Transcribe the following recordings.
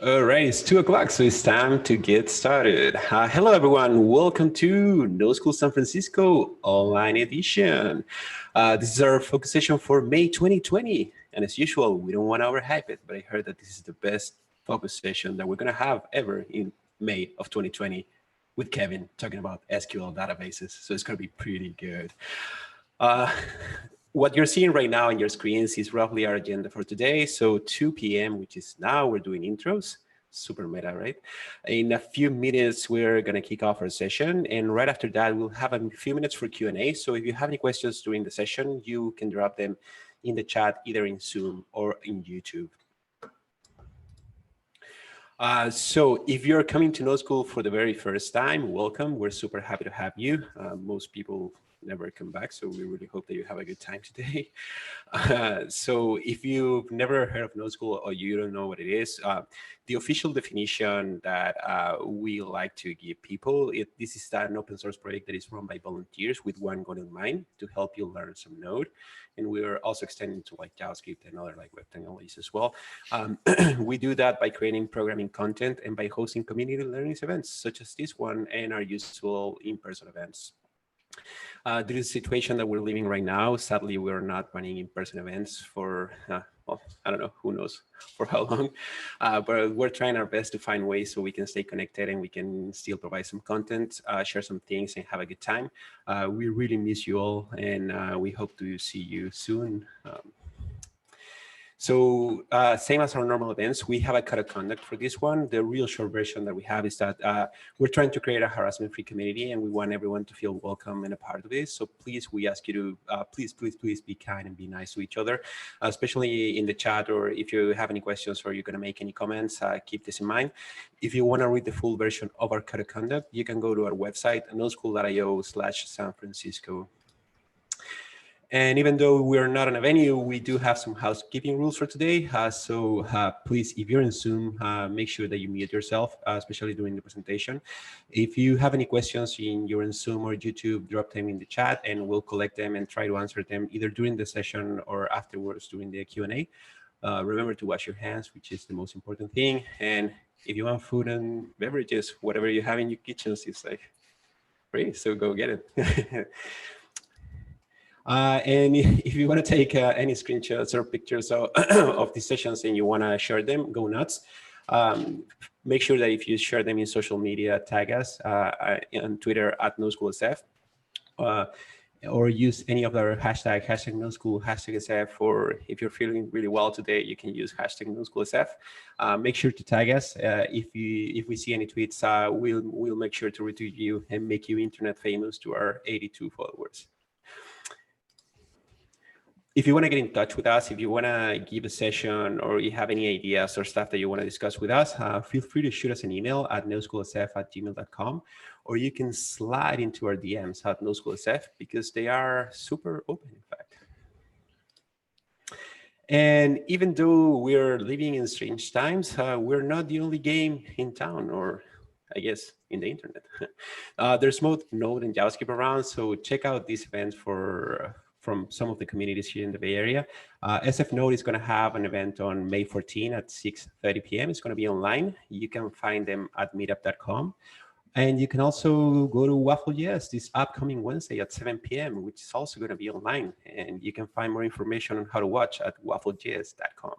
All right, it's 2 o'clock, so it's time to get started. Hello, everyone. Welcome to NoSchool San Francisco Online Edition. This is our focus session for May 2020. And as usual, we don't want to overhype it, but I heard that this is the best focus session that we're going to have ever in May of 2020 with Kevin talking about SQL databases. So it's going to be pretty good. What you're seeing right now on your screens is roughly our agenda for today. So 2 p.m., which is now, we're doing intros. Super meta, right? In a few minutes, we're going to kick off our session. And right after that, we'll have a few minutes for Q&A. So if you have any questions during the session, you can drop them in the chat, either in Zoom or in YouTube. So if you're coming to NoSchool for the very first time, welcome. We're super happy to have you. Most people never come back, so we really hope that you have a good time today. So if you've never heard of NodeSchool or you don't know what it is, the official definition that we like to give people, this is an open source project that is run by volunteers with one goal in mind, to help you learn some Node. And we're also extending to like JavaScript and other like web technologies as well. We do that by creating programming content and by hosting community learning events such as this one and our usual in-person events. Due to the situation that we're living right now, sadly, we're not running in-person events for, well, I don't know, who knows for how long, but we're trying our best to find ways so we can stay connected and we can still provide some content, share some things and have a good time. We really miss you all, and we hope to see you soon. So same as our normal events, we have a code of conduct for this one. The real short version that we have is that we're trying to create a harassment-free community, and we want everyone to feel welcome and a part of this. So please, we ask you to please be kind and be nice to each other, especially in the chat, or if you have any questions or you're going to make any comments, keep this in mind. If you want to read the full version of our code of conduct, you can go to our website, noschool.io/San Francisco. And even though we're not on a venue, we do have some housekeeping rules for today. So please, if you're in Zoom, make sure that you mute yourself, especially during the presentation. If you have any questions you're in Zoom or YouTube, drop them in the chat and we'll collect them and try to answer them either during the session or afterwards during the Q&A. Remember to wash your hands, which is the most important thing. And if you want food and beverages, whatever you have in your kitchens is like free, so go get it. And if you want to take any screenshots or pictures of these sessions and you want to share them, go nuts. Make sure that if you share them in social media, tag us on Twitter at NoSchoolSF, or use any of our hashtag NoSchool, #SF, or if you're feeling really well today, you can use #NoSchoolSF. Make sure to tag us. If we see any tweets, we'll make sure to retweet you and make you internet famous to our 82 followers. If you want to get in touch with us, if you want to give a session or you have any ideas or stuff that you want to discuss with us, feel free to shoot us an email at noschoolsf@gmail.com, or you can slide into our DMs at noschoolsf because they are super open, in fact. And even though we're living in strange times, we're not the only game in town, or I guess in the internet. There's both Node and JavaScript around, so check out these events from some of the communities here in the Bay Area. SF Node is going to have an event on May 14 at 6:30 p.m. It's going to be online. You can find them at meetup.com. And you can also go to Waffle.js this upcoming Wednesday at 7 p.m., which is also going to be online. And you can find more information on how to watch at wafflejs.com.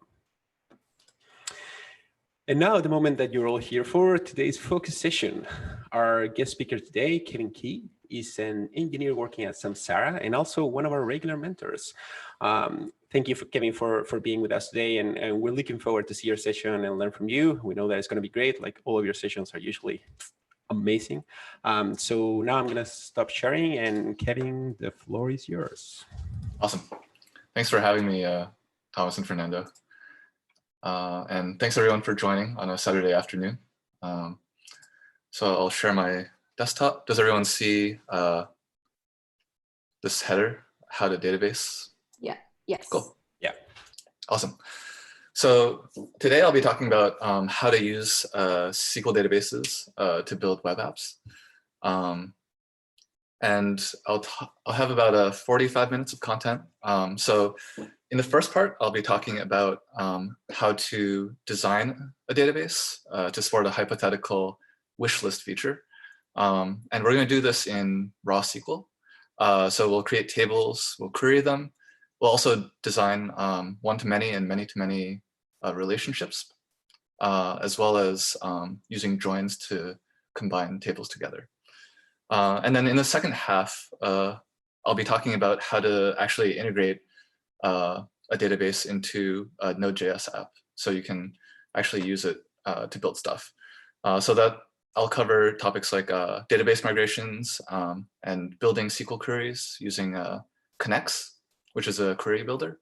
And now, the moment that you're all here for, today's focus session. Our guest speaker today, Kevin Key, is an engineer working at Samsara and also one of our regular mentors. Thank you, Kevin, for being with us today. And we're looking forward to see your session and learn from you. We know that it's going to be great. Like all of your sessions are usually amazing. So now I'm going to stop sharing. And Kevin, the floor is yours. Awesome. Thanks for having me, Thomas and Fernando. And thanks everyone for joining on a Saturday afternoon. So I'll share my desktop. Does everyone see this header, how to database? Yeah. Yes. Cool. Yeah. Awesome. So today I'll be talking about how to use SQL databases to build web apps. And and I'll have about 45 minutes of content. So in the first part, I'll be talking about how to design a database to support a hypothetical wish list feature. And we're going to do this in raw SQL. So we'll create tables, we'll query them. We'll also design one-to-many and many-to-many relationships, as well as using joins to combine tables together. And then in the second half, I'll be talking about how to actually integrate a database into a Node.js app, so you can actually use it to build stuff. So that I'll cover topics like database migrations and building SQL queries using Knex, which is a query builder,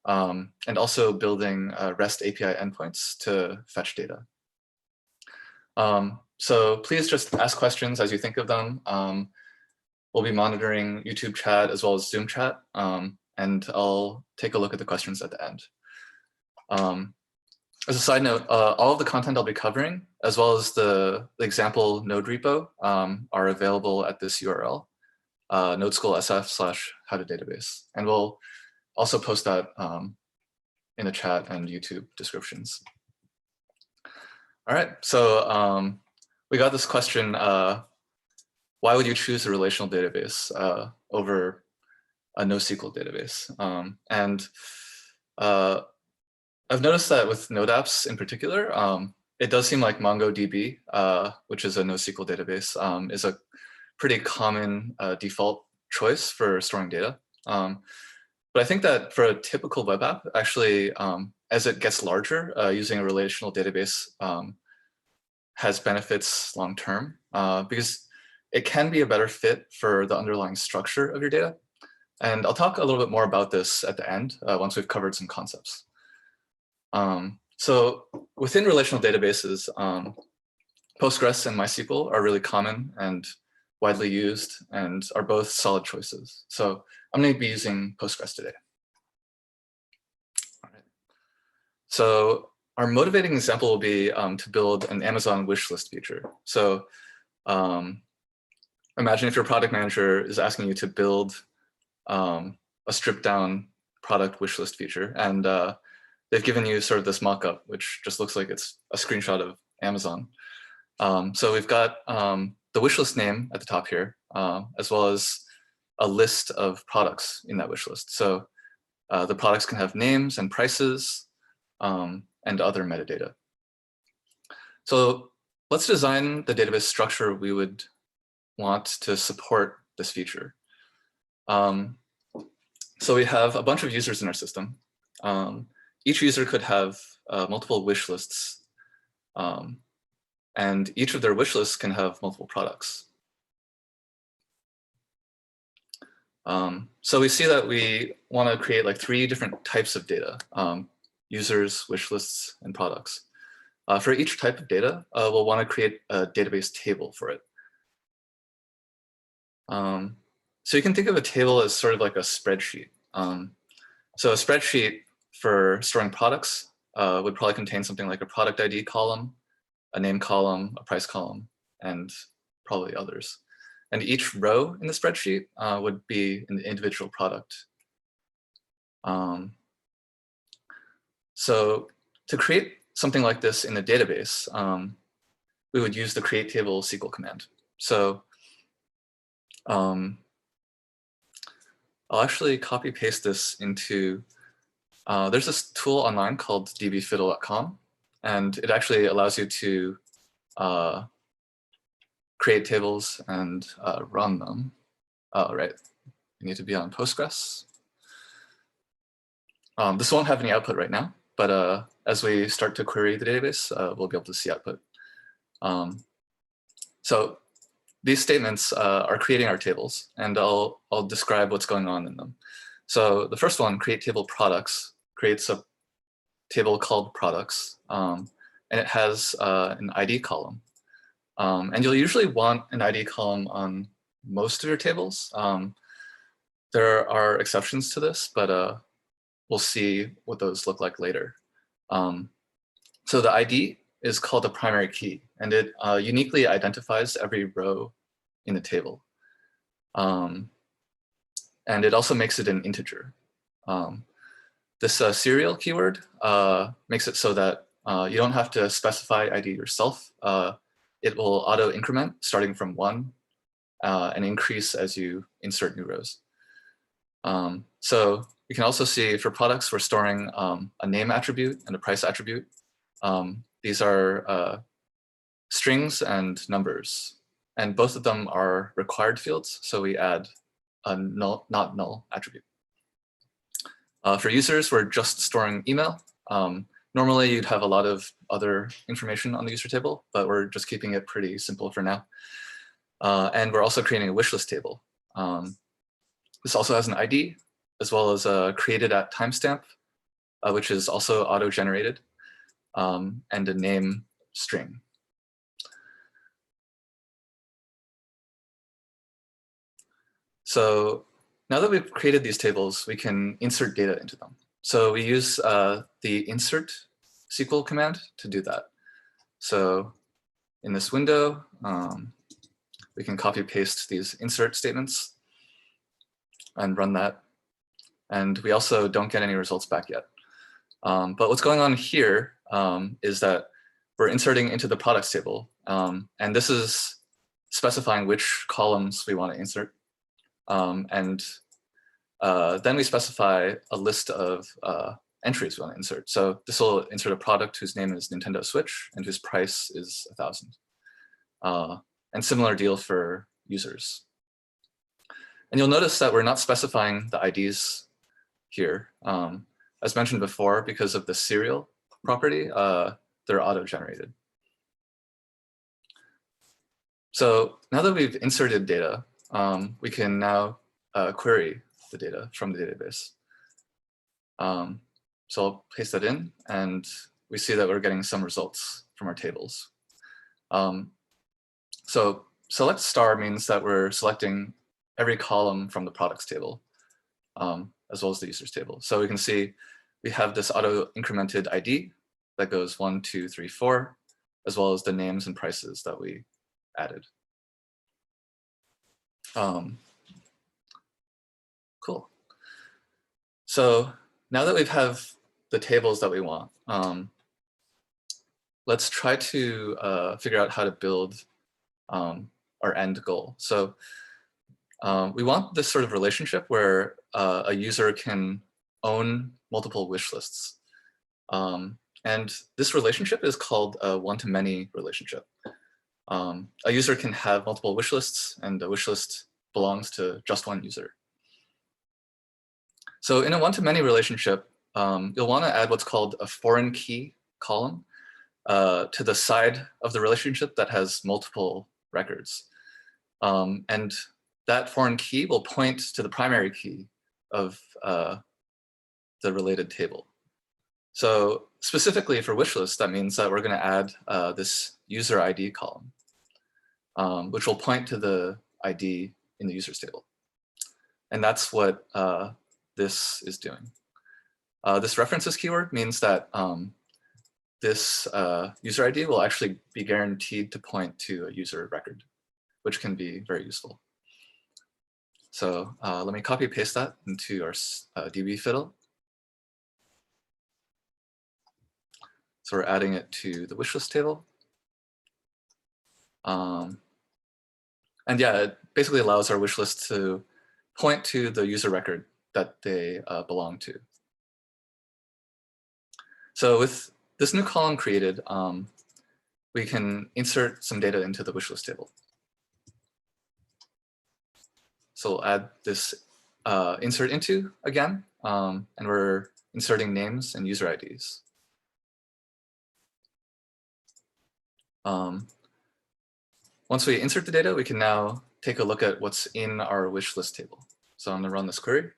and also building REST API endpoints to fetch data. So please just ask questions as you think of them. We'll be monitoring YouTube chat as well as Zoom chat, and I'll take a look at the questions at the end. As a side note, all of the content I'll be covering, as well as the example node repo, are available at this URL, NodeSchool SF/how-to-database. And we'll also post that in the chat and YouTube descriptions. All right, so we got this question, why would you choose a relational database over a NoSQL database? I've noticed that with Node apps in particular, it does seem like MongoDB, which is a NoSQL database, is a pretty common default choice for storing data. But I think that for a typical web app, actually, as it gets larger, using a relational database has benefits long-term, because it can be a better fit for the underlying structure of your data. And I'll talk a little bit more about this at the end, once we've covered some concepts. So within relational databases, Postgres and MySQL are really common and widely used and are both solid choices. So I'm going to be using Postgres today. All right. So our motivating example will be to build an Amazon wishlist feature. So imagine if your product manager is asking you to build a stripped down product wishlist feature, and they've given you sort of this mock-up, which just looks like it's a screenshot of Amazon. So we've got the wishlist name at the top here, as well as a list of products in that wishlist. So the products can have names and prices and other metadata. So let's design the database structure we would want to support this feature. So we have a bunch of users in our system. Each user could have multiple wish lists, and each of their wish lists can have multiple products. So we see that we want to create like 3 different types of data: users, wish lists, and products. For each type of data, we'll want to create a database table for it. So you can think of a table as sort of like a spreadsheet. So a spreadsheet for storing products would probably contain something like a product ID column, a name column, a price column, and probably others. And each row in the spreadsheet would be an individual product. So to create something like this in a database, we would use the create table SQL command. So I'll actually copy paste this into, there's this tool online called dbfiddle.com, and it actually allows you to create tables and run them. Oh, right, you need to be on Postgres. This won't have any output right now, but as we start to query the database, we'll be able to see output. So these statements are creating our tables, and I'll describe what's going on in them. So the first one, create table products, creates a table called products, and it has an ID column. And you'll usually want an ID column on most of your tables. There are exceptions to this, but we'll see what those look like later. So the ID is called a primary key, and it uniquely identifies every row in the table. And it also makes it an integer. This serial keyword makes it so that you don't have to specify ID yourself. It will auto increment starting from 1 and increase as you insert new rows. So you can also see for products, we're storing a name attribute and a price attribute. These are strings and numbers, and both of them are required fields. So we add a null, not null attribute. For users, we're just storing email. Normally, you'd have a lot of other information on the user table, but we're just keeping it pretty simple for now. And we're also creating a wishlist table. This also has an ID, as well as a created at timestamp, which is also auto-generated, and a name string. So now that we've created these tables, we can insert data into them. So we use the insert SQL command to do that. So in this window, we can copy paste these insert statements and run that. And we also don't get any results back yet. But what's going on here is that we're inserting into the products table. And this is specifying which columns we want to insert. And then we specify a list of entries we want to insert. So this will insert a product whose name is Nintendo Switch and whose price is 1,000. And similar deal for users. And you'll notice that we're not specifying the IDs here. As mentioned before, because of the serial property, they're auto-generated. So now that we've inserted data, we can now query the data from the database. So I'll paste that in, and we see that we're getting some results from our tables. So select star means that we're selecting every column from the products table, as well as the users table. So we can see we have this auto-incremented ID that goes 1, 2, 3, 4, as well as the names and prices that we added. Cool. So now that we have the tables that we want, let's try to figure out how to build our end goal. So we want this sort of relationship where a user can own multiple wish lists. And this relationship is called a one-to-many relationship. A user can have multiple wish lists, and a wish list belongs to just one user. So in a one-to-many relationship, you'll want to add what's called a foreign key column to the side of the relationship that has multiple records. And that foreign key will point to the primary key of the related table. So specifically for wishlist, that means that we're going to add this user ID column, which will point to the ID in the users table. And that's what this is doing. This references keyword means that this user ID will actually be guaranteed to point to a user record, which can be very useful. So let me copy paste that into our DB fiddle. So we're adding it to the wishlist table. And yeah, it basically allows our wishlist to point to the user record that they belong to. So with this new column created, we can insert some data into the wishlist table. So we'll add this insert into again, and we're inserting names and user IDs. Once we insert the data, we can now take a look at what's in our wishlist table. So I'm going to run this query,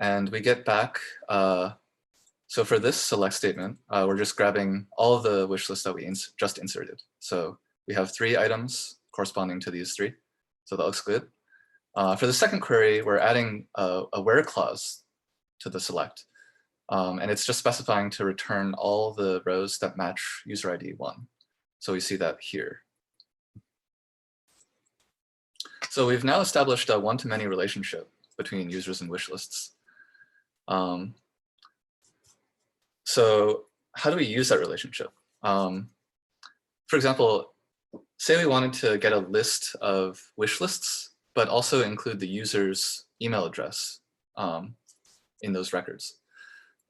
and we get back. So for this select statement, we're just grabbing all of the wish lists that we just inserted. So we have 3 items corresponding to these 3. So that looks good. For the second query, we're adding a where clause to the select. And it's just specifying to return all the rows that match user ID 1. So we see that here. So we've now established a one-to-many relationship between users and wish lists. So how do we use that relationship? For example, say we wanted to get a list of wish lists, but also include the user's email address in those records.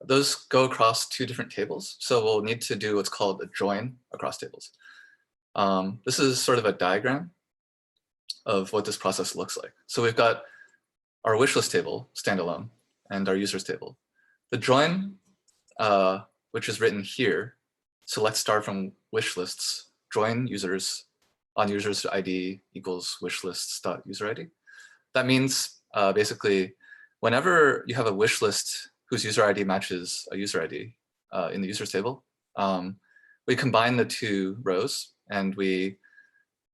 Those go across two different tables. So we'll need to do what's called a join across tables. This is sort of a diagram of what this process looks like. So we've got our wishlist table, standalone, and our users table. The join, which is written here, select star from wishlists, join users on users ID equals wishlists.user ID. That means basically, whenever you have a wish list whose user ID matches a user ID in the users table, we combine the two rows and we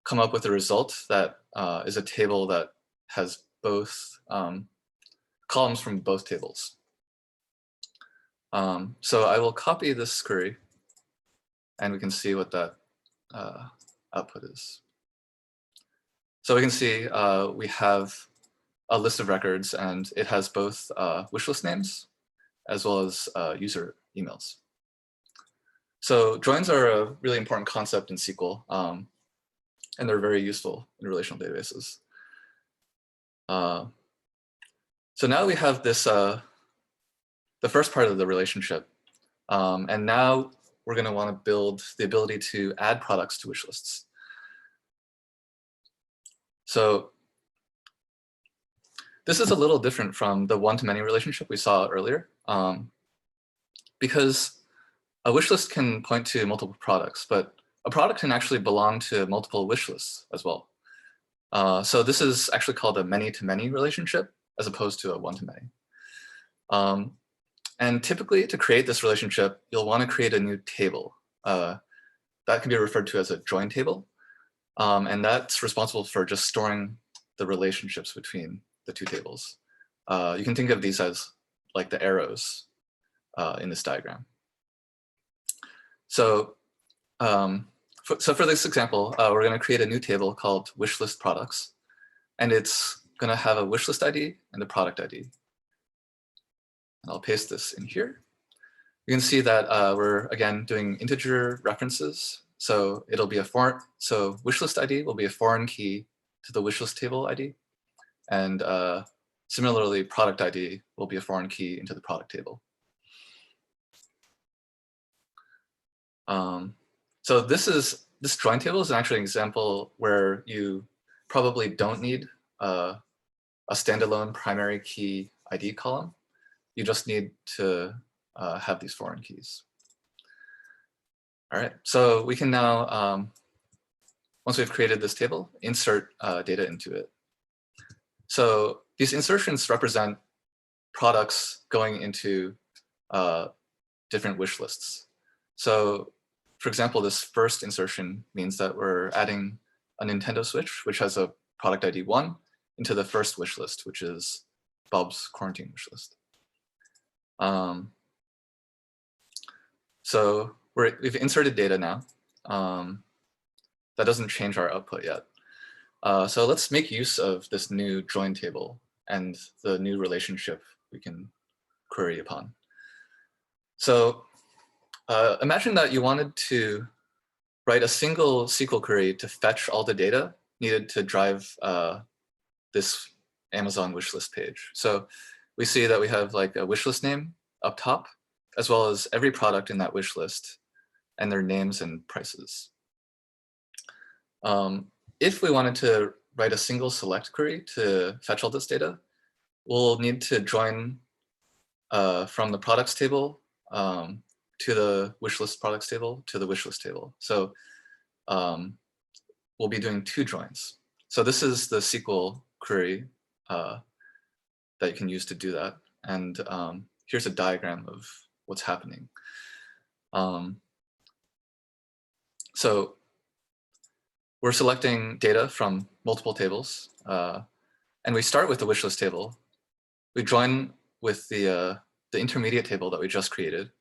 come up with a result that is a table that has both columns from both tables. So I will copy this query and we can see what that output is. So we can see we have a list of records and it has both wishlist names as well as user emails. So joins are a really important concept in SQL, and they're very useful in relational databases. So now we have this, the first part of the relationship, and now we're going to want to build the ability to add products to wish lists. So this is a little different from the one-to-many relationship we saw earlier, because a wish list can point to multiple products, but a product can actually belong to multiple wish lists as well. So this is actually called a many-to-many relationship as opposed to a one-to-many. And typically to create this relationship, you'll want to create a new table. That can be referred to as a join table. And that's responsible for just storing the relationships between the two tables. You can think of these as like the arrows in this diagram. So, for this example, we're going to create a new table called wishlist products. And it's going to have a wishlist ID and a product ID. And I'll paste this in here. You can see that we're, again, doing integer references. So it'll be so wishlist ID will be a foreign key to the wishlist table ID. And similarly, product ID will be a foreign key into the product table. So this join table is actually an example where you probably don't need a standalone primary key ID column. You just need to have these foreign keys. All right, so we can now, once we've created this table, insert data into it. So these insertions represent products going into different wish lists. So for example, this first insertion means that we're adding a Nintendo Switch, which has a product ID 1, into the first wish list, which is Bob's quarantine wish list. So we've inserted data now. That doesn't change our output yet. So let's make use of this new join table and the new relationship we can query upon. So imagine that you wanted to write a single SQL query to fetch all the data needed to drive this Amazon wishlist page. So we see that we have like a wishlist name up top, as well as every product in that wish list and their names and prices. If we wanted to write a single select query to fetch all this data, we'll need to join from the products table to the wishlist products table to the wishlist table. So we'll be doing two joins. So this is the SQL query that you can use to do that. And here's a diagram of what's happening. So we're selecting data from multiple tables, and we start with the wishlist table. We join with the intermediate table that we just created,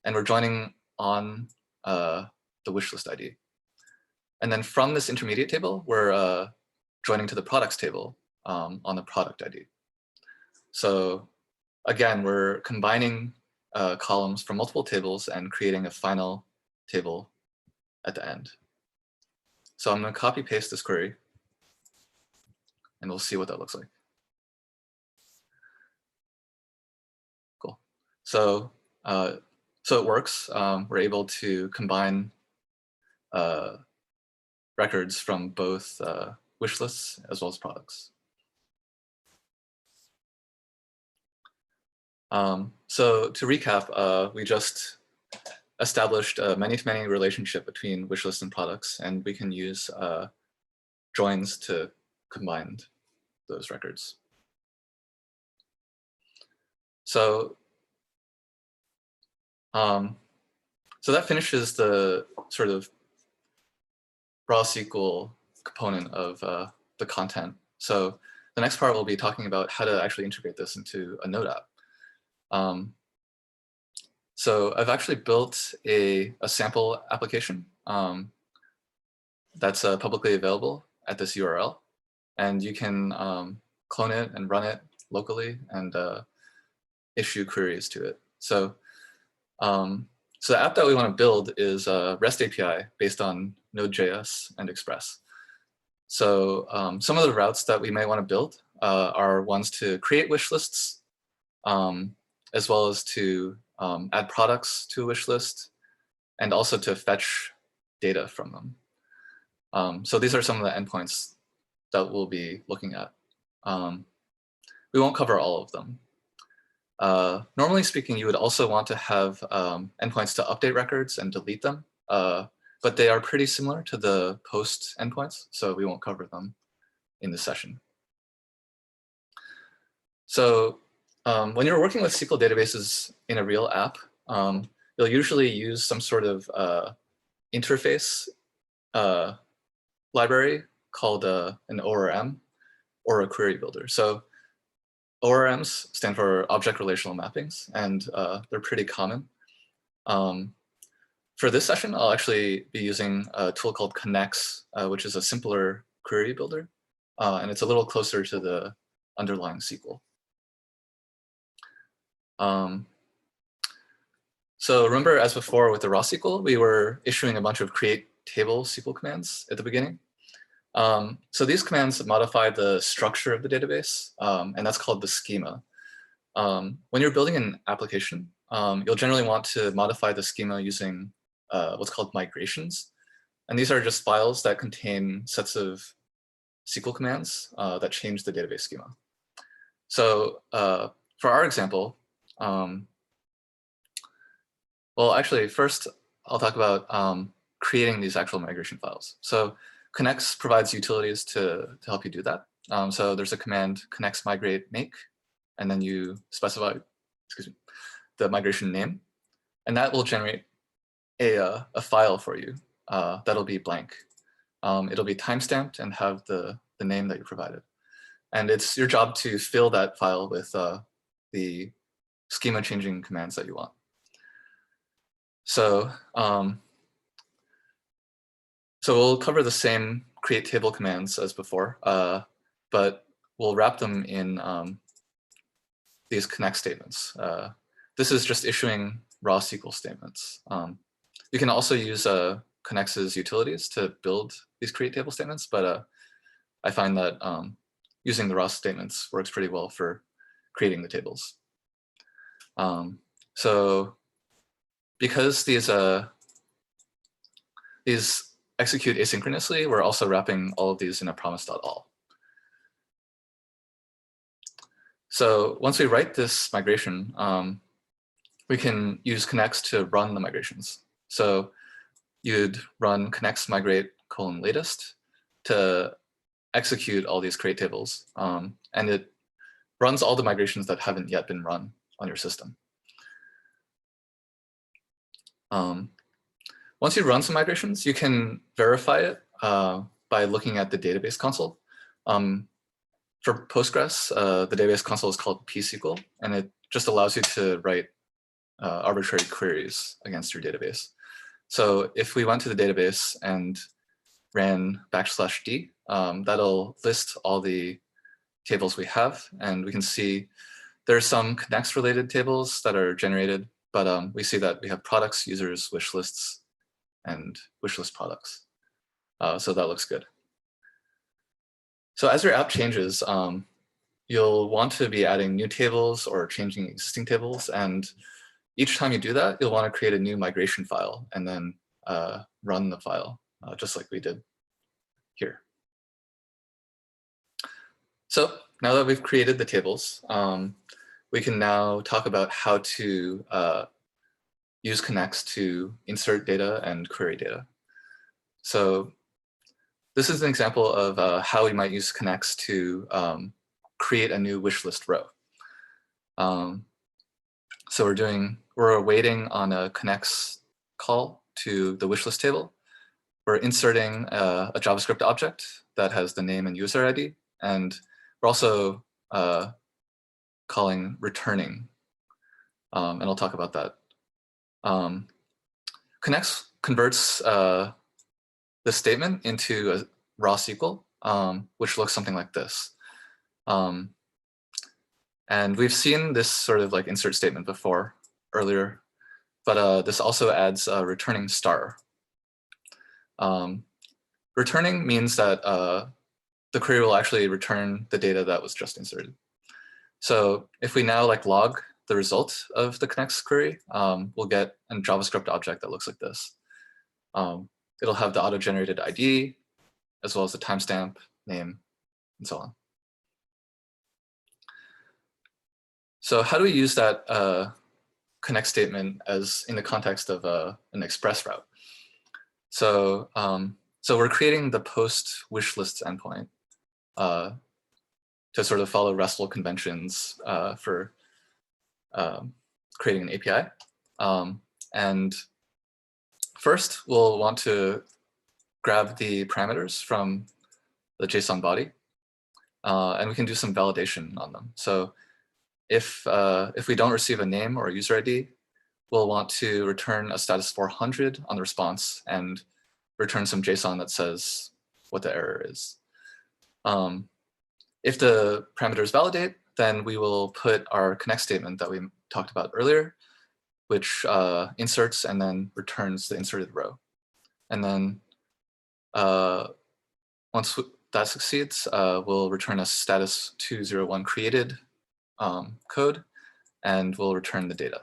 and we're joining on the wishlist ID. And then from this intermediate table, we're joining to the products table on the product ID. So again, we're combining columns from multiple tables and creating a final table at the end. So I'm going to copy paste this query, and we'll see what that looks like. Cool. So it works. We're able to combine records from both wish lists as well as products. So to recap, we just established a many-to-many relationship between wish lists and products, and we can use joins to combine those records. So that finishes the sort of raw SQL component of the content. So the next part we'll be talking about how to actually integrate this into a Node app. So I've actually built a sample application that's publicly available at this URL, and you can clone it and run it locally and issue queries to it. So the app that we want to build is a REST API based on Node.js and Express. So some of the routes that we may want to build are ones to create wish lists, as well as to add products to a wish list, and also to fetch data from them. So these are some of the endpoints that we'll be looking at. We won't cover all of them. Normally speaking, you would also want to have endpoints to update records and delete them, but they are pretty similar to the post endpoints, so we won't cover them in this session. So when you're working with SQL databases in a real app, you'll usually use some sort of interface library called an ORM or a query builder. So ORMs stand for object relational mappings, and they're pretty common. For this session, I'll actually be using a tool called Knex, which is a simpler query builder, and it's a little closer to the underlying SQL. So remember, as before with the raw SQL, we were issuing a bunch of create table SQL commands at the beginning. So these commands modify the structure of the database, and that's called the schema. When you're building an application, you'll generally want to modify the schema using what's called migrations. And these are just files that contain sets of SQL commands that change the database schema. So for our example, well, actually, first, I'll talk about creating these actual migration files. So Knex provides utilities to help you do that. So there's a command Knex migrate make, and then you specify, the migration name, and that will generate a file for you that'll be blank. It'll be timestamped and have the name that you provided. And it's your job to fill that file with the schema changing commands that you want. So we'll cover the same create table commands as before, but we'll wrap them in these Knex statements. This is just issuing raw SQL statements. You can also use Knex's utilities to build these create table statements, but I find that using the raw statements works pretty well for creating the tables. So because these execute asynchronously, we're also wrapping all of these in a promise.all. So once we write this migration, we can use Knex to run the migrations. So you'd run Knex migrate latest to execute all these create tables, and it runs all the migrations that haven't yet been run on your system. Once you run some migrations, you can verify it by looking at the database console. For Postgres, the database console is called pSQL, and it just allows you to write arbitrary queries against your database. So if we went to the database and ran \d, that'll list all the tables we have, and we can see there's some Knex related tables that are generated, but we see that we have products, users, wish lists, and wishlist products. So that looks good. So as your app changes, you'll want to be adding new tables or changing existing tables. And each time you do that, you'll want to create a new migration file and then run the file, just like we did here. So now that we've created the tables, we can now talk about how to use Knex to insert data and query data. So this is an example of how we might use Knex to create a new wish list row. So we're waiting on a Knex call to the wishlist table. We're inserting a JavaScript object that has the name and user ID, and we're also calling returning, and I'll talk about that. Knex converts this statement into a raw SQL, which looks something like this. And we've seen this sort of like insert statement before earlier, but this also adds a returning star. Returning means that the query will actually return the data that was just inserted. So if we now like log the result of the Knex query, we'll get a JavaScript object that looks like this. It'll have the auto-generated ID, as well as the timestamp, name, and so on. So how do we use that Knex statement as in the context of an express route? So, so we're creating the post wishlists endpoint to sort of follow RESTful conventions for creating an API. And first, we'll want to grab the parameters from the JSON body, and we can do some validation on them. So if we don't receive a name or a user ID, we'll want to return a status 400 on the response and return some JSON that says what the error is. If the parameters validate, then we will put our Knex statement that we talked about earlier, which inserts and then returns the inserted row. And then once that succeeds, we'll return a status 201 created code, and we'll return the data.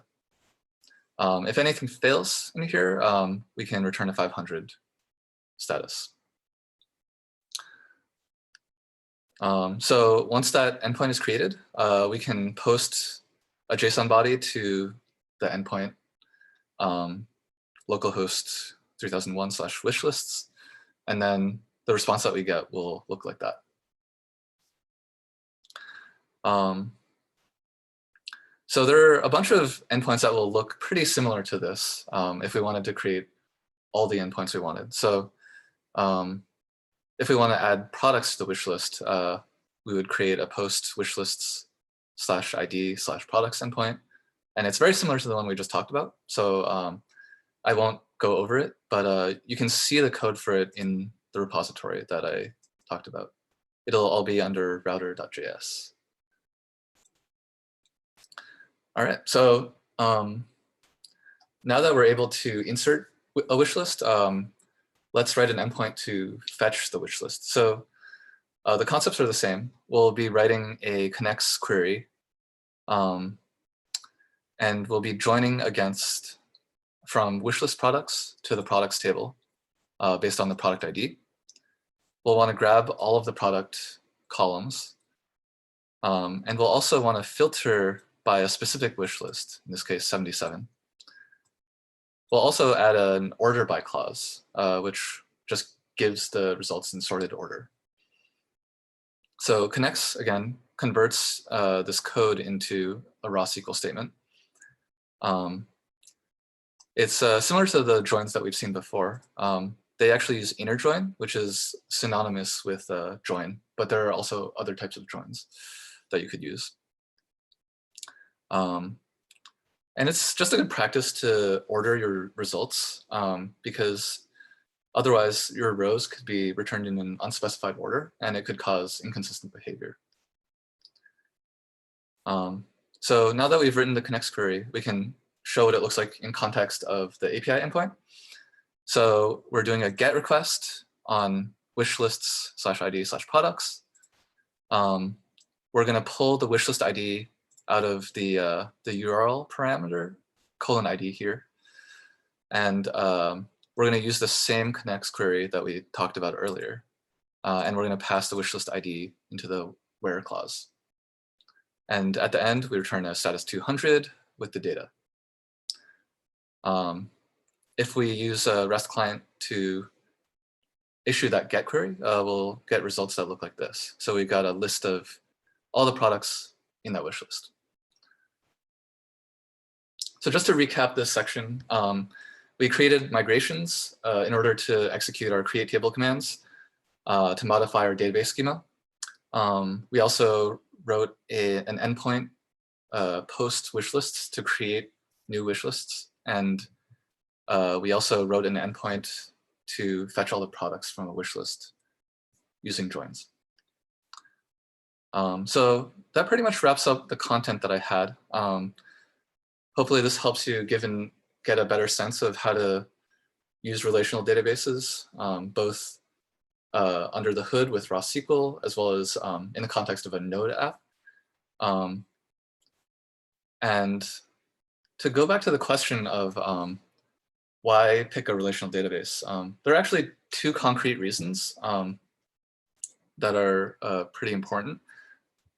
If anything fails in here, we can return a 500 status. So once that endpoint is created, we can post a JSON body to the endpoint localhost 3001/wishlists, and then the response that we get will look like that. So there are a bunch of endpoints that will look pretty similar to this if we wanted to create all the endpoints we wanted. So if we want to add products to the wish list, we would create a post wishlists/ID/products endpoint. And it's very similar to the one we just talked about. So I won't go over it, but you can see the code for it in the repository that I talked about. It'll all be under router.js. All right, so now that we're able to insert a wish list, let's write an endpoint to fetch the wish list. So the concepts are the same. We'll be writing a Knex query, and we'll be joining against from wishlist products to the products table based on the product ID. We'll want to grab all of the product columns, and we'll also want to filter by a specific wish list, in this case 77. We'll also add an order by clause, which just gives the results in sorted order. So Knex, again, converts this code into a raw SQL statement. It's similar to the joins that we've seen before. They actually use inner join, which is synonymous with join, but there are also other types of joins that you could use. And it's just a good practice to order your results because Otherwise, your rows could be returned in an unspecified order, and it could cause inconsistent behavior. So now that we've written the Knex query, we can show what it looks like in context of the API endpoint. So we're doing a GET request on wishlists/ID/products. We're going to pull the wishlist ID out of the URL parameter :ID here. And we're going to use the same Knex query that we talked about earlier. And we're going to pass the wishlist ID into the where clause. And at the end, we return a status 200 with the data. If we use a REST client to issue that GET query, we'll get results that look like this. So we've got a list of all the products in that wish list. So just to recap this section, we created migrations in order to execute our create table commands to modify our database schema. We also wrote an endpoint post wishlists to create new wishlists. And we also wrote an endpoint to fetch all the products from a wishlist using joins. So that pretty much wraps up the content that I had. Hopefully this helps you get a better sense of how to use relational databases, both under the hood with raw SQL, as well as in the context of a Node app. And to go back to the question of why pick a relational database, there are actually two concrete reasons that are pretty important.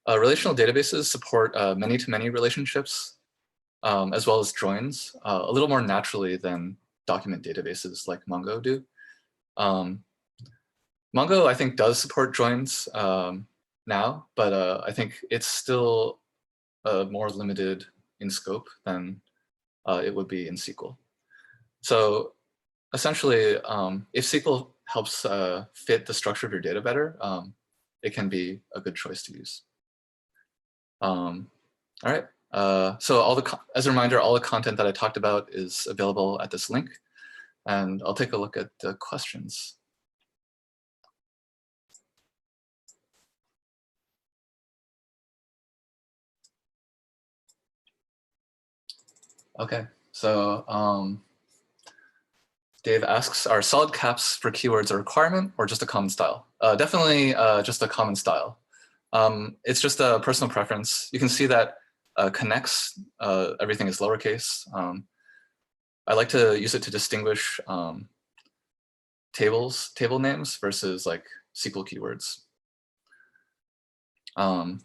Relational databases support many-to-many relationships, as well as joins, a little more naturally than document databases like Mongo do. Mongo, I think, does support joins now, but I think it's still more limited in scope than it would be in SQL. So essentially, if SQL helps fit the structure of your data better, it can be a good choice to use. All right. So as a reminder, all the content that I talked about is available at this link. And I'll take a look at the questions. OK, so Dave asks, are solid caps for keywords a requirement or just a common style? Definitely just a common style. It's just a personal preference. You can see that Knex, everything is lowercase. I like to use it to distinguish table names versus like SQL keywords. Oh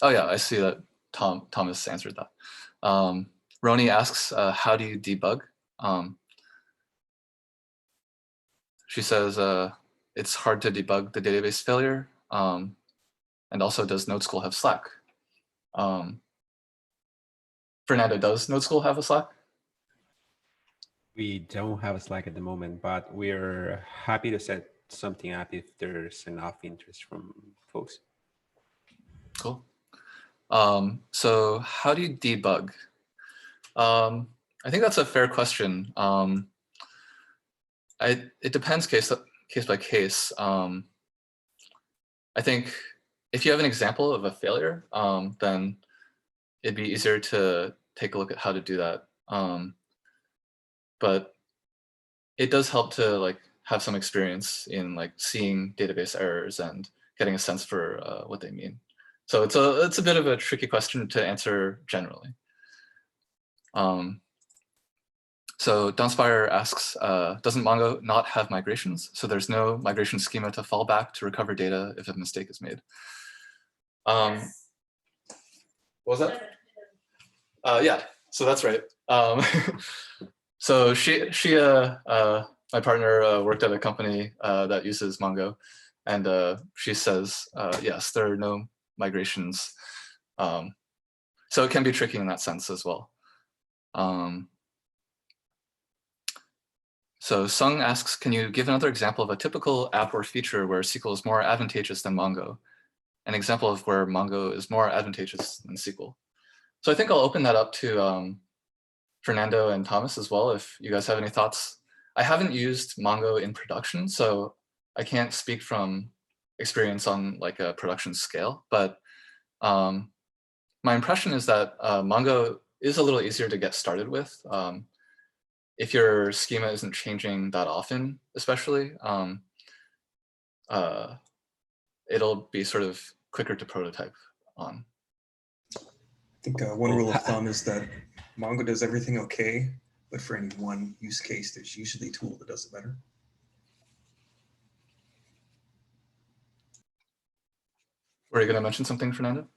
yeah, I see that Thomas answered that. Roni asks, how do you debug? She says it's hard to debug the database failure. And also, does NodeSchool have Slack? Fernando, does NodeSchool have a Slack? We don't have a Slack at the moment, but we're happy to set something up if there's enough interest from folks. Cool. So how do you debug? I think that's a fair question. It depends case by case. I think if you have an example of a failure, then it'd be easier to take a look at how to do that. But it does help to like have some experience in like seeing database errors and getting a sense for what they mean. So it's a bit of a tricky question to answer generally. So Donspire asks, doesn't Mongo not have migrations? So there's no migration schema to fall back to recover data if a mistake is made. What was that? Yeah, so that's right. So my partner worked at a company that uses Mongo, and she says, yes, there are no migrations. So it can be tricky in that sense as well. So Sung asks, can you give another example of a typical app or feature where SQL is more advantageous than Mongo? An example of where Mongo is more advantageous than SQL. So I think I'll open that up to Fernando and Thomas as well, if you guys have any thoughts. I haven't used Mongo in production, so I can't speak from experience on like a production scale, but my impression is that Mongo is a little easier to get started with. If your schema isn't changing that often, especially, it'll be sort of quicker to prototype on. I think one rule of thumb is that Mongo does everything okay, but for any one use case, there's usually a tool that does it better. Were you going to mention something, Fernando?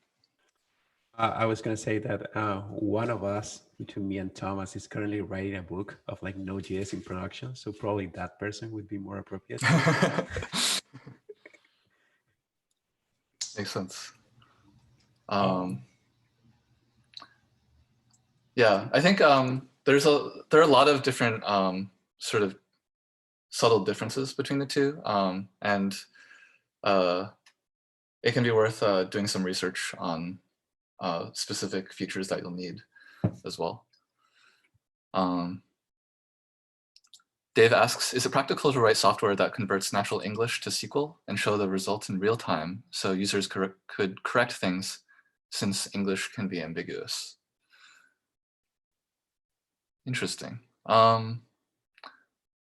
I was going to say that one of us, between me and Thomas, is currently writing a book of like Node.js in production. So probably that person would be more appropriate. Makes sense. Yeah, I think there are a lot of different sort of subtle differences between the two, and it can be worth doing some research on specific features that you'll need as well. Dave asks, is it practical to write software that converts natural English to SQL and show the results in real time so users could correct things since English can be ambiguous? Interesting. I'm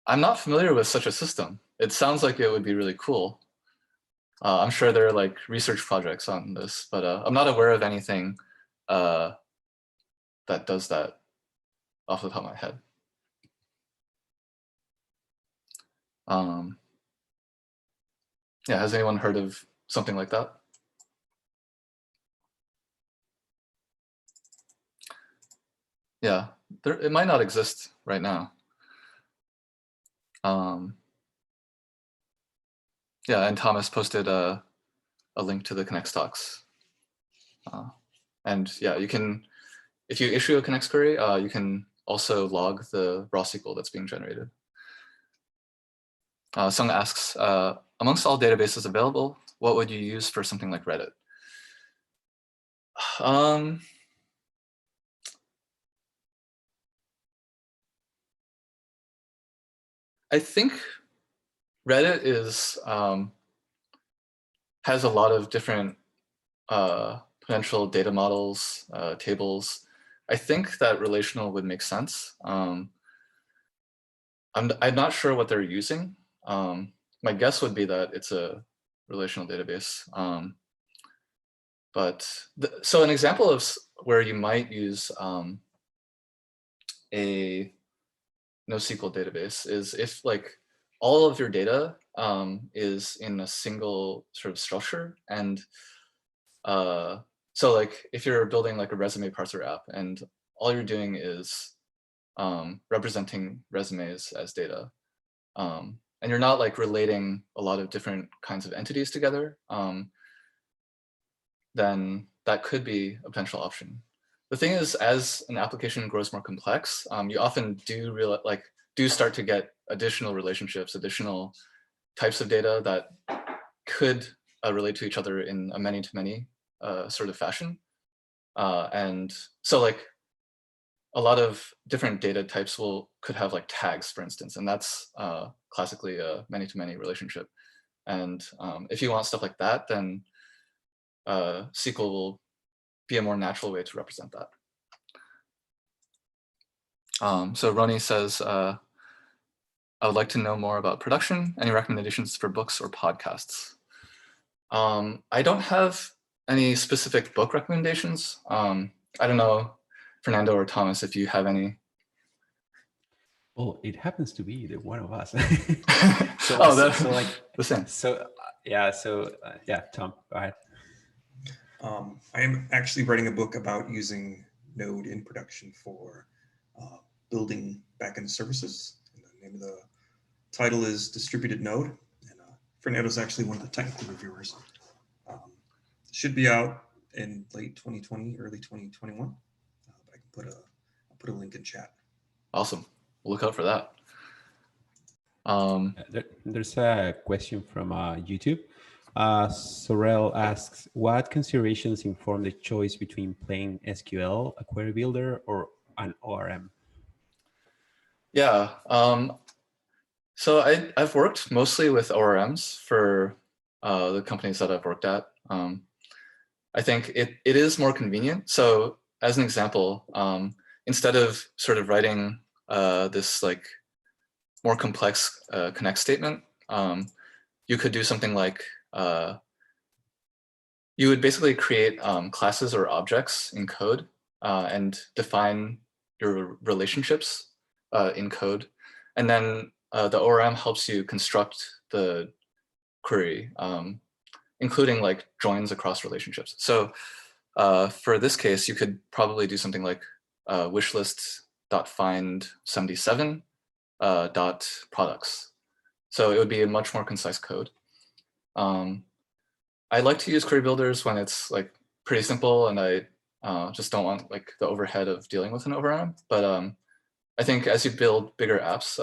not familiar with such a system. It sounds like it would be really cool. I'm sure there are like research projects on this, but I'm not aware of anything that does that off the top of my head. Yeah, has anyone heard of something like that? Yeah, it might not exist right now. Yeah, and Thomas posted a link to the Knex talks. And yeah, you can, if you issue a Knex query, you can also log the raw SQL that's being generated. Sung asks, amongst all databases available, what would you use for something like Reddit? I think Reddit is has a lot of different potential data models, tables. I think that relational would make sense. I'm not sure what they're using. My guess would be that it's a relational database. So an example of where you might use a NoSQL database is if like all of your data is in a single sort of structure. And so like if you're building like a resume parser app and all you're doing is representing resumes as data, and you're not like relating a lot of different kinds of entities together, then that could be a potential option. The thing is, as an application grows more complex, you often do start to get additional relationships, additional types of data that could relate to each other in a many-to-many sort of fashion. And so like a lot of different data types could have like tags, for instance, and that's classically a many-to-many relationship. And if you want stuff like that, then SQL will be a more natural way to represent that. So Ronnie says, I would like to know more about production. Any recommendations for books or podcasts? I don't have any specific book recommendations. I don't know, Fernando or Thomas, if you have any. Well, it happens to be the one of us. The same. Yeah, Tom, go ahead. I am actually writing a book about using Node in production for building backend services. And the name of the title is Distributed Node. And Fernando's actually one of the technical reviewers. Should be out in late 2020, early 2021. But I can put a link in chat. Awesome. We'll look out for that. There's a question from YouTube. Sorel asks, what considerations inform the choice between plain SQL, a query builder, or an ORM? Yeah, So I've worked mostly with ORMs for the companies that I've worked at. I think it is more convenient. So as an example, instead of sort of writing this like more complex connect statement, you could do something like you would basically create classes or objects in code and define your relationships in code. And then the ORM helps you construct the query, including like joins across relationships. So for this case, you could probably do something like wishlists.find77 dot products. So it would be a much more concise code. I like to use query builders when it's like pretty simple and I just don't want like the overhead of dealing with an ORM. But I think as you build bigger apps,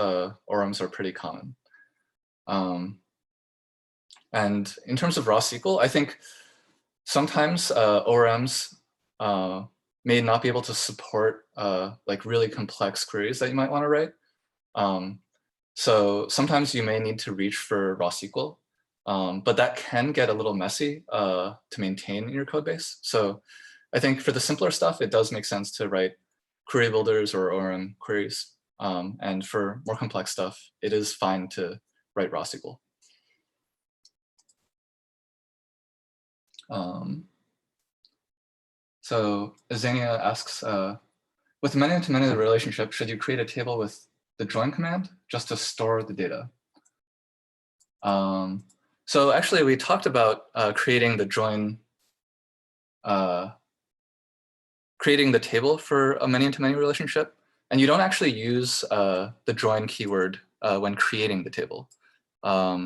ORMs are pretty common. And in terms of raw SQL, I think sometimes ORMs may not be able to support like really complex queries that you might want to write. So sometimes you may need to reach for raw SQL, but that can get a little messy to maintain in your code base. So I think for the simpler stuff, it does make sense to write query builders or ORM queries. And for more complex stuff, it is fine to write raw SQL. So Azania asks, with many-to-many relationship, should you create a table with the join command just to store the data? So actually, we talked about creating the join, creating the table for a many-to-many relationship, and you don't actually use the join keyword when creating the table. Let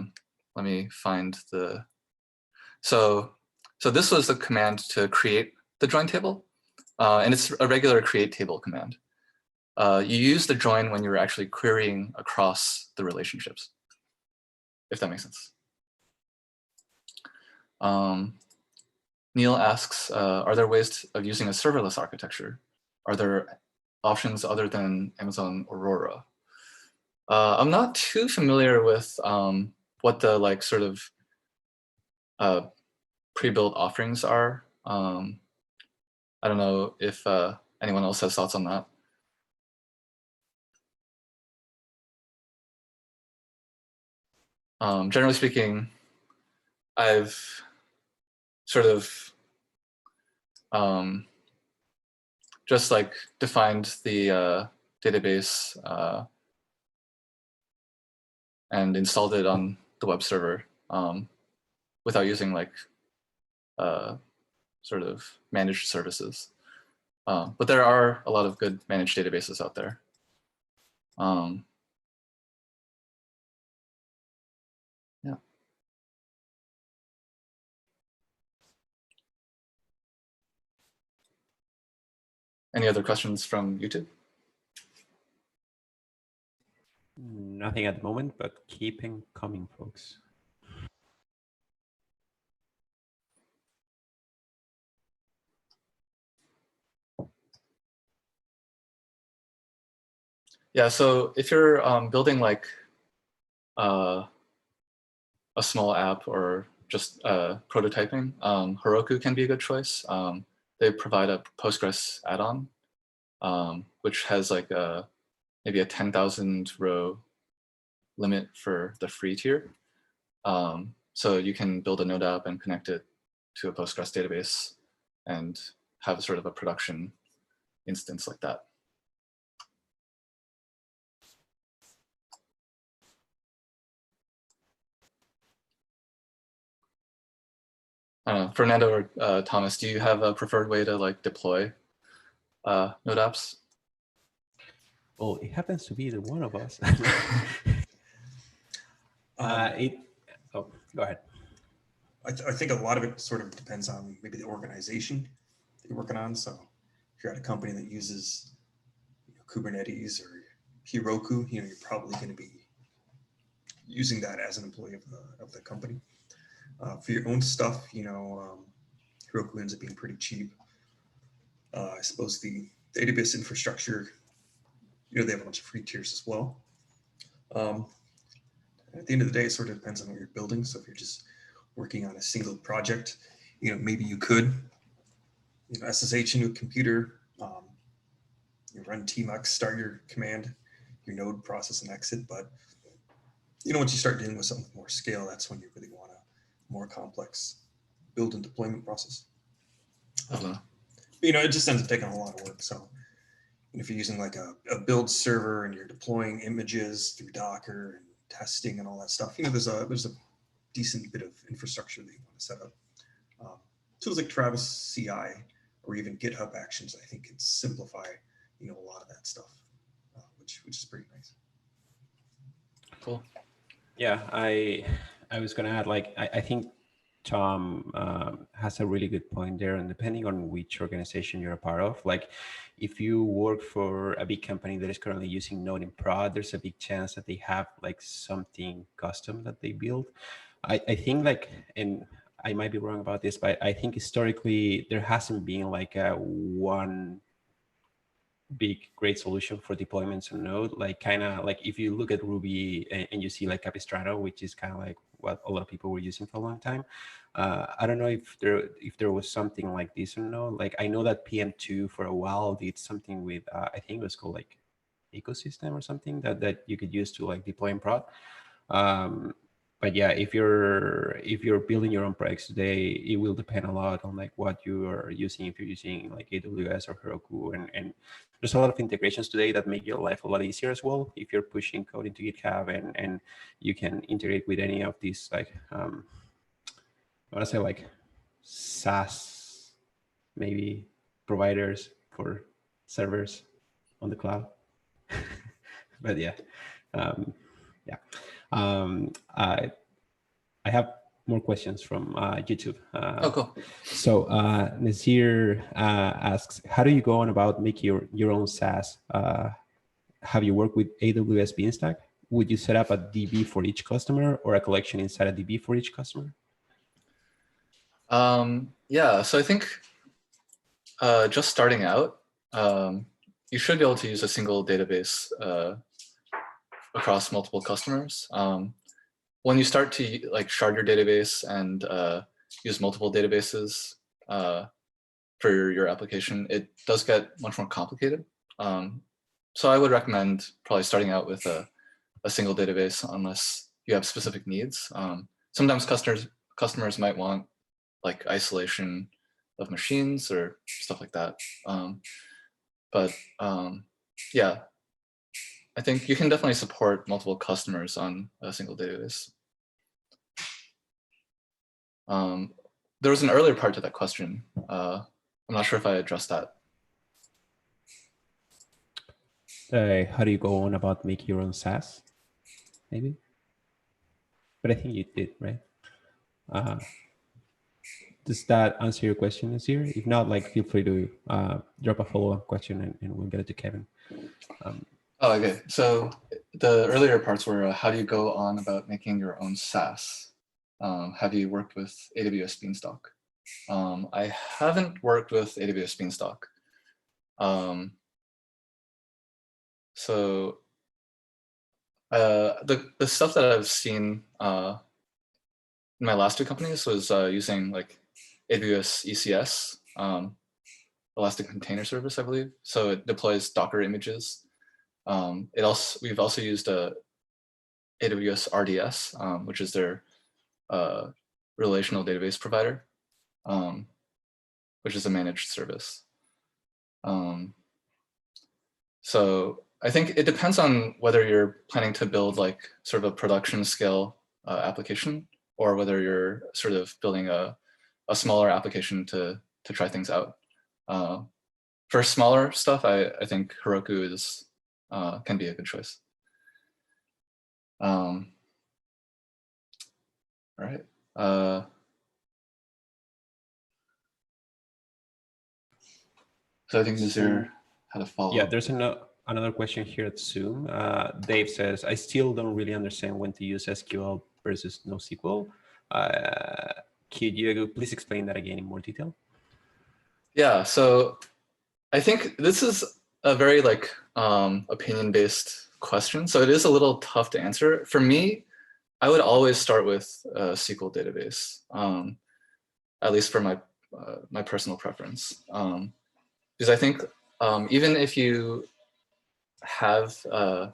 me find the. So this was the command to create the join table, and it's a regular create table command. You use the join when you're actually querying across the relationships, if that makes sense. Neil asks, are there ways of using a serverless architecture? Are there options other than Amazon Aurora? I'm not too familiar with what the like sort of pre-built offerings are. I don't know if anyone else has thoughts on that. Generally speaking, I've sort of just like defined the database and installed it on the web server without using like sort of managed services. But there are a lot of good managed databases out there. Yeah. Any other questions from YouTube? Nothing at the moment, but keeping coming, folks. Yeah, so if you're building like a small app or just prototyping, Heroku can be a good choice. They provide a Postgres add-on, which has like maybe a 10,000 row limit for the free tier. So you can build a Node app and connect it to a Postgres database and have sort of a production instance like that. I don't know, Fernando or Thomas, do you have a preferred way to like deploy Node apps? Well, it happens to be the one of us. Oh, go ahead. I think a lot of it sort of depends on maybe the organization that you're working on. So if you're at a company that uses Kubernetes or Heroku, you're probably going to be using that as an employee of the company. For your own stuff, Heroku ends up being pretty cheap. I suppose the database infrastructure, they have a bunch of free tiers as well. At the end of the day, it sort of depends on what you're building. So if you're just working on a single project, maybe you could, SSH into a computer, you run tmux, start your command, your node process and exit. But once you start dealing with something with more scale, that's when you really want a more complex build and deployment process. It just ends up taking a lot of work. So if you're using like a build server and you're deploying images through Docker and testing and all that stuff, there's a decent bit of infrastructure that you want to set up. Tools like Travis CI or even GitHub Actions, I think, can simplify a lot of that stuff, which is pretty nice. Cool. Yeah, I was gonna add, like, I think Tom has a really good point there, and depending on which organization you're a part of, like if you work for a big company that is currently using Node in prod, there's a big chance that they have like something custom that they build. I think, like, and I might be wrong about this, but I think historically there hasn't been like a one big great solution for deployments on Node. Like kind of like if you look at Ruby and you see like Capistrano, which is kind of like what a lot of people were using for a long time. I don't know if there was something like this or no. Like I know that PM2 for a while did something with I think it was called like ecosystem or something that you could use to like deploy in prod. But yeah, if you're building your own projects today, it will depend a lot on like what you are using. If you're using like AWS or Heroku, and there's a lot of integrations today that make your life a lot easier as well. If you're pushing code into GitHub and you can integrate with any of these like I want to say like SaaS maybe providers for servers on the cloud. But yeah, yeah. I have more questions from YouTube. Oh, cool. So Nazir asks, how do you go on about making your own SaaS? Have you worked with AWS Beanstalk? Would you set up a DB for each customer or a collection inside a DB for each customer? Yeah, so I think just starting out, you should be able to use a single database across multiple customers. When you start to like shard your database and use multiple databases for your application, it does get much more complicated. So I would recommend probably starting out with a single database unless you have specific needs. Sometimes customers might want like isolation of machines or stuff like that. But yeah, I think you can definitely support multiple customers on a single database. There was an earlier part to that question. I'm not sure if I addressed that. How do you go on about making your own SaaS? Maybe, but I think you did, right? Does that answer your question, Nazir? If not, like feel free to drop a follow-up question and we'll get it to Kevin. Oh, okay. So the earlier parts were how do you go on about making your own SaaS? Have you worked with AWS Beanstalk? I haven't worked with AWS Beanstalk. So the stuff that I've seen in my last two companies was using like AWS ECS, Elastic Container Service, I believe. So it deploys Docker images. We've also used AWS RDS, which is their relational database provider, which is a managed service. So I think it depends on whether you're planning to build like sort of a production scale application, or whether you're sort of building a smaller application to try things out. For smaller stuff, I think Heroku is can be a good choice. All right. So I think Nazir had a follow-up. Yeah, there's another question here at Zoom. Dave says, I still don't really understand when to use SQL versus NoSQL. Could you please explain that again in more detail? Yeah, so I think this is a very like opinion-based question. So it is a little tough to answer. For me, I would always start with a SQL database, at least for my personal preference, because I think even if you have, I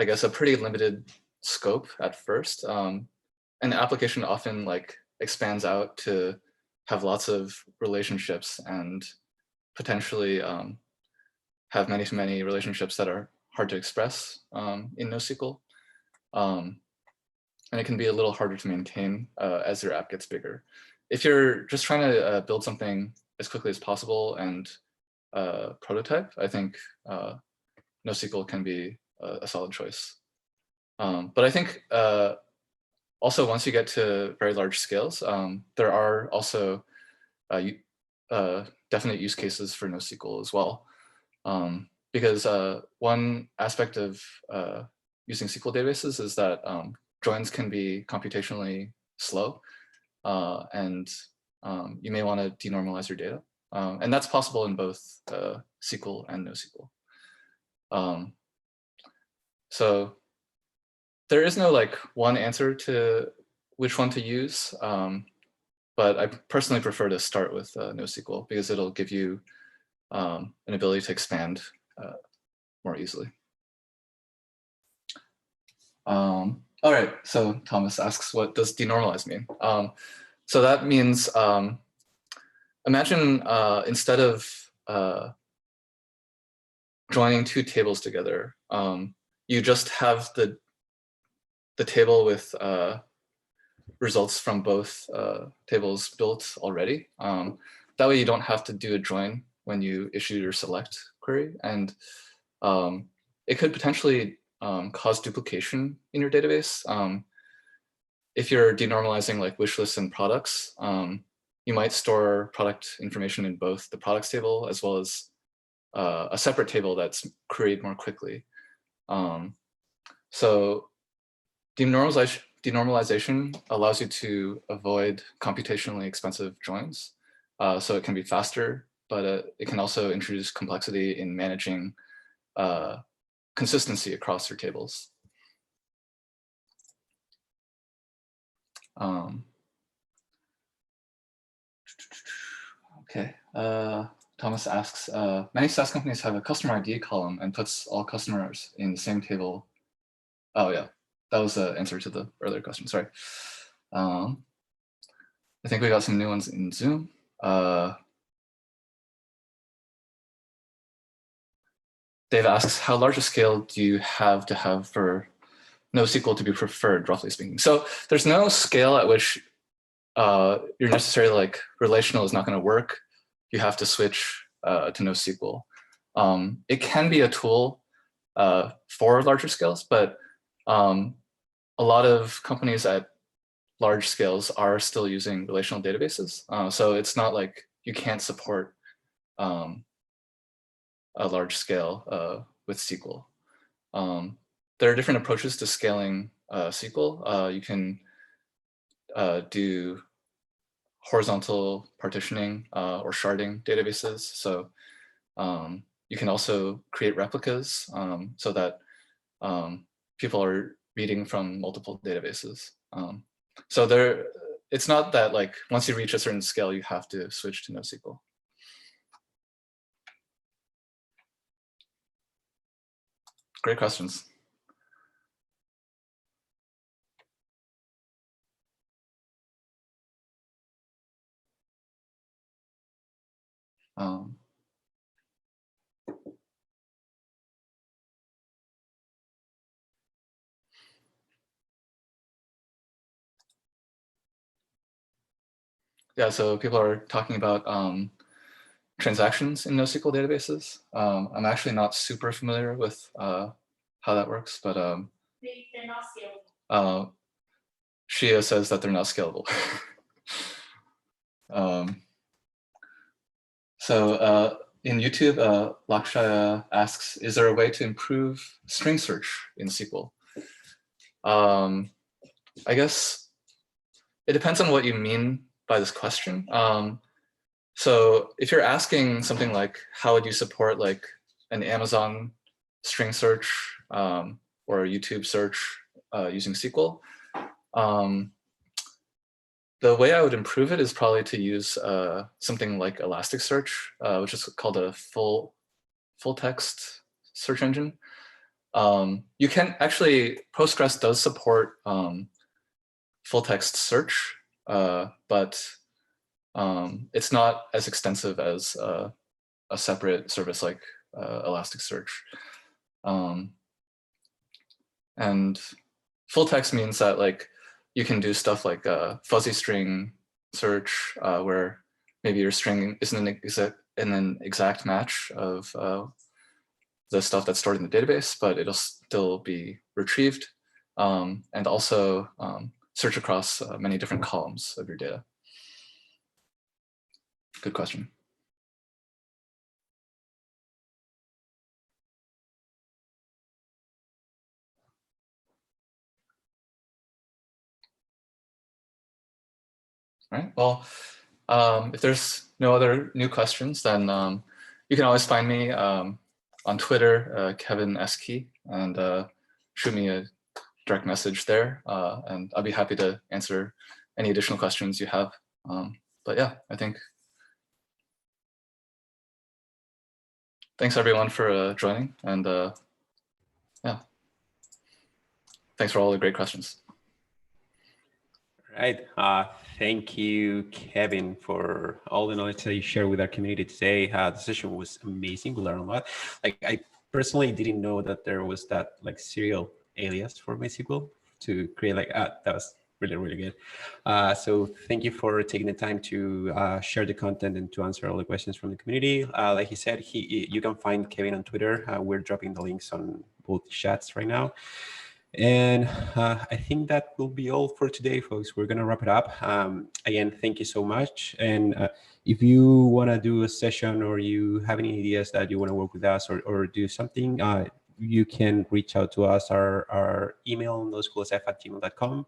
guess, a pretty limited scope at first, an application often like expands out to have lots of relationships and potentially have many relationships that are hard to express in NoSQL. And it can be a little harder to maintain as your app gets bigger. If you're just trying to build something as quickly as possible and prototype, I think NoSQL can be a solid choice. But I think also once you get to very large scales, there are also definite use cases for NoSQL as well. Because one aspect of using SQL databases is that joins can be computationally slow, and you may want to denormalize your data. And that's possible in both SQL and NoSQL. So there is no like one answer to which one to use, but I personally prefer to start with NoSQL because it'll give you an ability to expand more easily. All right, so Thomas asks, what does denormalize mean? So that means, imagine instead of joining two tables together, you just have the table with results from both tables built already. That way you don't have to do a join when you issue your select query. And it could potentially cause duplication in your database. If you're denormalizing like wishlists and products, you might store product information in both the products table as well as a separate table that's queried more quickly. So denormalization allows you to avoid computationally expensive joins. So it can be faster, but it can also introduce complexity in managing consistency across your tables. Okay, Thomas asks, many SaaS companies have a customer ID column and puts all customers in the same table. Oh yeah, that was the answer to the earlier question, sorry. I think we got some new ones in Zoom. Dave asks, how large a scale do you have to have for NoSQL to be preferred, roughly speaking? So there's no scale at which you're necessarily like relational is not going to work. You have to switch to NoSQL. It can be a tool for larger scales, but a lot of companies at large scales are still using relational databases. So it's not like you can't support a large scale with SQL. There are different approaches to scaling SQL. You can do horizontal partitioning or sharding databases. So you can also create replicas so that people are reading from multiple databases. So it's not that like once you reach a certain scale, you have to switch to NoSQL. Great questions. Yeah, so people are talking about transactions in NoSQL databases. I'm actually not super familiar with how that works, but they're not scalable. Shia says that they're not scalable. So in YouTube, Lakshaya asks, is there a way to improve string search in SQL? I guess it depends on what you mean by this question. So if you're asking something like, how would you support like an Amazon string search or a YouTube search using SQL. The way I would improve it is probably to use something like Elasticsearch, which is called a full text search engine. You can actually, Postgres does support full text search, but it's not as extensive as a separate service like Elasticsearch. And full text means that like you can do stuff like fuzzy string search, where maybe your string isn't an exact match of the stuff that's stored in the database, but it'll still be retrieved, and also search across many different columns of your data. Good question. All right, well, if there's no other new questions, then you can always find me on Twitter, Kevin Eski, and shoot me a direct message there, and I'll be happy to answer any additional questions you have. But yeah, I think thanks everyone for joining, and yeah, thanks for all the great questions. Right. Thank you, Kevin, for all the knowledge that you shared with our community today. The session was amazing. We learned a lot. Like, I personally didn't know that there was that like serial alias for MySQL to create like that was really, really good. So thank you for taking the time to share the content and to answer all the questions from the community. Like he said, you can find Kevin on Twitter. We're dropping the links on both chats right now. And I think that will be all for today, folks. We're going to wrap it up. Again, thank you so much. And if you want to do a session or you have any ideas that you want to work with us or do something, you can reach out to us. Our email, NoSchoolSF@gmail.com,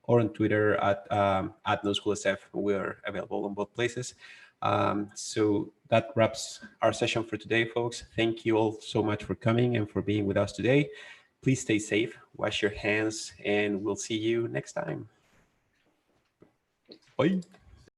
or on Twitter at NoSchoolSF. We're available on both places. So that wraps our session for today, folks. Thank you all so much for coming and for being with us today. Please stay safe, wash your hands, and we'll see you next time. Bye.